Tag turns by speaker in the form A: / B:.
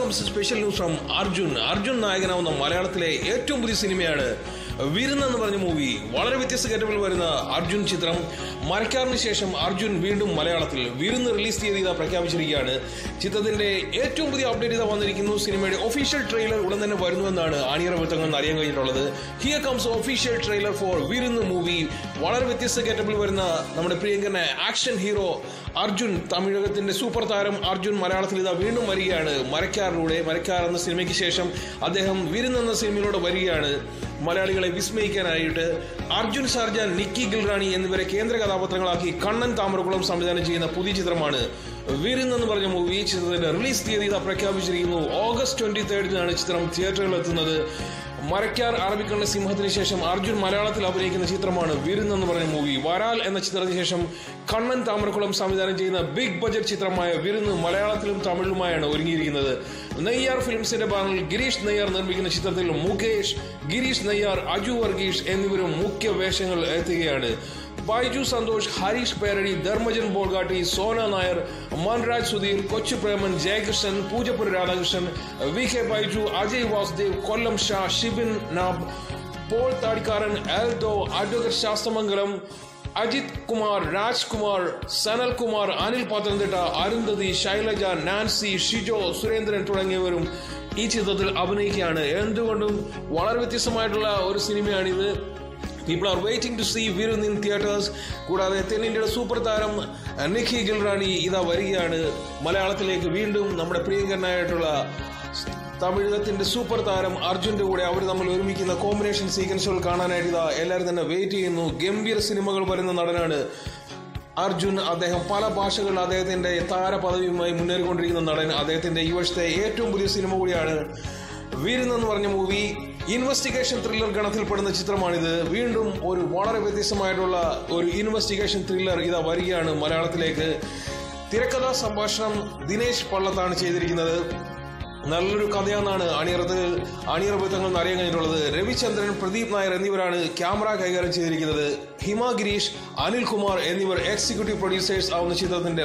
A: comes special news from Arjun. Arjun നായകനാവുന്ന മലയാളത്തിലെ ഏറ്റവും പുതിയ സിനിമയാണ് വിരുന്ന് എന്ന് പറഞ്ഞ മൂവി. വളരെ വ്യത്യസ്ത ഗെറ്റപ്പിൽ വരുന്ന അർജുൻ ചിത്രം. മരക്കാറിന് ശേഷം അർജുൻ വീണ്ടും മലയാളത്തിൽ വിരുന്ന് റിലീസ് തീയതി പ്രഖ്യാപിച്ചിരിക്കുകയാണ്. ചിത്രത്തിന്റെ ഏറ്റവും പുതിയ അപ്ഡേറ്റ് വന്നിരിക്കുന്നു. സിനിമയുടെ ഒഫീഷ്യൽ ട്രെയിലർ ഉടൻ തന്നെ വരുന്നുവെന്നാണ് അണിയറ വൃത്തങ്ങൾ അറിയാൻ കഴിഞ്ഞിട്ടുള്ളത്. Here comes official trailer for Virunnu movie. വളരെ വ്യത്യസ്ത ഗെറ്റപ്പിൽ വരുന്ന നമ്മുടെ പ്രിയങ്കരനെ ആക്ഷൻ ഹീറോ അർജുൻ, തമിഴകത്തിന്റെ സൂപ്പർ താരം അർജുൻ മലയാളത്തിൽ വീണ്ടും വരികയാണ്. മരക്കാർ എന്ന സിനിമയ്ക്ക് ശേഷം അദ്ദേഹം വിരുന്ന് എന്ന സിനിമയിലൂടെ വരികയാണ്. മലയാളികളെ വിസ്മയിക്കാനായിട്ട് അർജുൻ സർജാൻ, നിക്കി ഗിൽറാണി എന്നിവരെ കേന്ദ്ര കഥാപാത്രങ്ങളാക്കി കണ്ണൻ താമരക്കുളം സംവിധാനം ചെയ്യുന്ന പുതിയ ചിത്രമാണ് വിരുന്ന് എന്ന് പറഞ്ഞ മൂവി. ചിത്രത്തിന്റെ റിലീസ് തീയതി പ്രഖ്യാപിച്ചിരിക്കുന്നു. ഓഗസ്റ്റ് 23 ചിത്രം തിയേറ്ററുകളിൽ എത്തുന്നത്. മരക്കാർ, അറബിക്കണ്ണ സിംഹത്തിന് ശേഷം അർജുൻ മലയാളത്തിൽ അഭിനയിക്കുന്ന ചിത്രമാണ് വിരുന്ന് എന്ന് പറഞ്ഞ മൂവി. വരാൽ എന്ന ചിത്രത്തിന് ശേഷം കണ്ണൻ താമരക്കുളം സംവിധാനം ചെയ്യുന്ന ബിഗ് ബജറ്റ് ചിത്രമായ വിരുന്ന് മലയാളത്തിലും തമിഴിലുമായാണ് ഒരുങ്ങിയിരിക്കുന്നത്. നെയ്യാർ ഫിലിംസിന്റെ ബാനറിൽ ഗിരീഷ് നെയ്യാർ നിർമ്മിക്കുന്ന ചിത്രത്തിൽ മുകേഷ്, ഗിരീഷ് നെയ്യാർ, അജു വർഗീഷ് എന്നിവരും മുഖ്യ വേഷങ്ങൾ എത്തുകയാണ്. Baiju Santhosh, Harish Peradi, Dharmajan Bolgatty, Sona Nair, Manraj Sudheer, Kochu Preman, Jayakrishnan, Poojappura Radhakrishnan, V K Baiju, Ajay Vasudev, Kollam Shah, Shibin Nab, Paul Thadikkaran, Eldho, advocate Sasthamangalam, Ajith Kumar, Rajkumar, Sanal Kumar, Anil Pathanamthitta, Arundhati, Shailaja, Nancy, Shijo, Surendran തുടങ്ങിയവരും ഈ ചിത്രത്തിൽ അഭിനയിക്കുകയാണ്. എന്തുകൊണ്ടും വളരെ വ്യത്യസ്തമായിട്ടുള്ള ഒരു സിനിമയാണിത്. People are waiting to see Virun in theaters. കൂടാതെ തെന്നിന്ത്യയുടെ സൂപ്പർ താരം നിക്കി ഗിൽറാണി വരികയാണ് മലയാളത്തിലേക്ക്. വീണ്ടും നമ്മുടെ പ്രിയങ്കരനായിട്ടുള്ള തമിഴകത്തിന്റെ സൂപ്പർ താരം അർജുന്റെ കൂടെ അവർ തമ്മിൽ ഒരുമിക്കുന്ന കോമ്പിനേഷൻ സീക്വൻസുകൾ കാണാനായിട്ട് എല്ലാവരും തന്നെ വെയിറ്റ് ചെയ്യുന്നു. ഗംഭീര സിനിമകൾ വരുന്ന നടനാണ് അർജുൻ. അദ്ദേഹം പല ഭാഷകളിൽ അദ്ദേഹത്തിന്റെ താരപദവിയുമായി മുന്നേറിക്കൊണ്ടിരിക്കുന്ന നടൻ. അദ്ദേഹത്തിന്റെ ഈ വർഷത്തെ ഏറ്റവും പുതിയ സിനിമ കൂടിയാണ് വിരുന്ന് എന്ന് പറഞ്ഞ മൂവി. ഇൻവെസ്റ്റിഗേഷൻ ത്രില്ലർ ഗണത്തിൽപ്പെടുന്ന ചിത്രമാണിത്. വീണ്ടും ഒരു വളരെ വ്യത്യസ്തമായിട്ടുള്ള ഒരു ഇൻവെസ്റ്റിഗേഷൻ ത്രില്ലർ വരികയാണ് മലയാളത്തിലേക്ക്. തിരക്കഥാ സംഭാഷണം ദിനേശ് പള്ളത്താണ് ചെയ്തിരിക്കുന്നത്. നല്ലൊരു കഥയാണെന്നാണ് അണിയറ വൃത്തങ്ങൾ അറിയാൻ കഴിഞ്ഞിട്ടുള്ളത്. രവിചന്ദ്രൻ, പ്രദീപ് നായർ എന്നിവരാണ് ക്യാമറ കൈകാര്യം ചെയ്തിരിക്കുന്നത്. ഹിമ ഗിരീഷ്, അനിൽ കുമാർ എന്നിവർ എക്സിക്യൂട്ടീവ് പ്രൊഡ്യൂസേഴ്സ് ആവുന്ന ചിത്രത്തിന്റെ